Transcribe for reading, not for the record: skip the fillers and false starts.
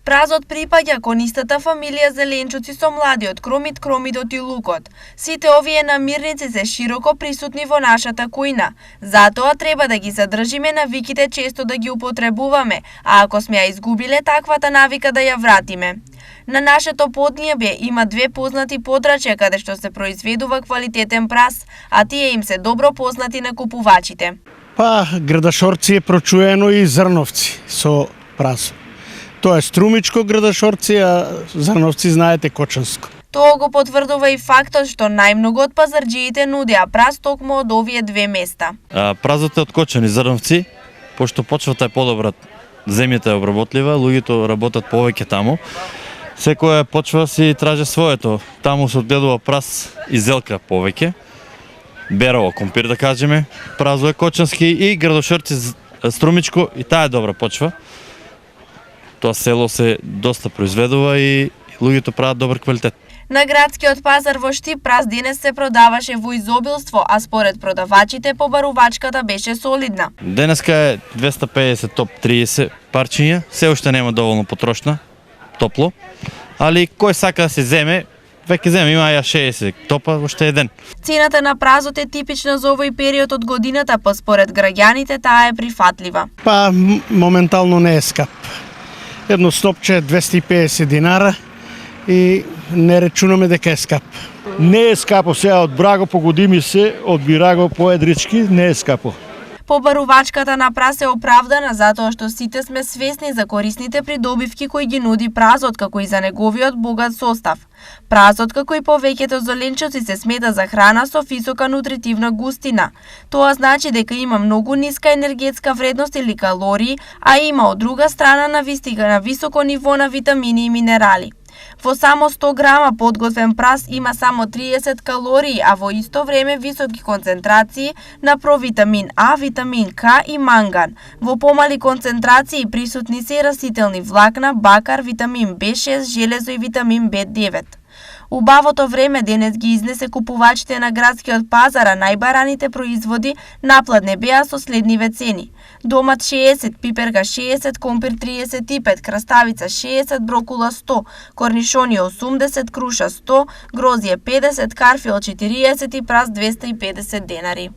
Празот припаѓа кон истата фамилија зеленчуци со младиот кромит, кромидот и лукот. Сите овие намирници се широко присутни во нашата кујна. Затоа треба да ги задржиме навиките, често да ги употребуваме, а ако сме ја изгубиле таквата навика да ја вратиме. На нашето поднебје има две познати подрачја каде што се произведува квалитетен прас, а тие им се добро познати на купувачите. Градашорци е прочуено и Зрновци со прасо. Тоа е Струмичко, Градашорци, а Зрновци знаете Кочанско. Тоа го потврдува и фактот што најмногу од пазарџиите нудеа прас токму од овие две места. Празот е од Кочани, Зрновци, пошто почвата е подобра, земјата е обработлива, луѓето работат повеќе таму. Секоја почва си тражи своето. Таму се одгледува прас и зелка повеќе. Берово компир да кажеме, празо е Кочански и Градашорци, Струмичко и таа е добра почва. Тоа село се доста произведува и луѓето прават добар квалитет. На градскиот пазар во Штип прас денес се продаваше во изобилство, а според продавачите побарувачката беше солидна. Денеска е 250 топ 30 парчиња, се уште нема доволно потрошна, топло, али кој сака да се земе, веќе земе, има ја 60 топа, уште еден. Цената на празот е типична за овој период од годината, па според граѓаните таа е прифатлива. Моментално не е скап. Едно снопче 250 динара и не речунаме дека е скап. Не е скапо сега, од Браго погоди ми се, од Бираго по Едрички, не е скапо. Побарувачката на прас е оправдана затоа што сите сме свесни за корисните придобивки кои ги нуди празот, како и за неговиот богат состав. Празот, како и повеќето зеленчуци, се смета за храна со висока нутритивна густина. Тоа значи дека има многу ниска енергетска вредност или калории, а има од друга страна на високо ниво на витамини и минерали. Во само 100 грама подготвен прас има само 30 калории, а во исто време високи концентрации на провитамин А, витамин К и манган. Во помали концентрации присутни се и растителни влакна, бакар, витамин B6, железо и витамин B9. Убавото време денес ги изнесе купувачите на градскиот пазар, а најбараните производи напладне беа со следниве цени. Домат 60, пиперка 60, компир 35, краставица 60, брокула 100, корнишони 80, круша 100, грозје 50, карфил 40 и прас 250 денари.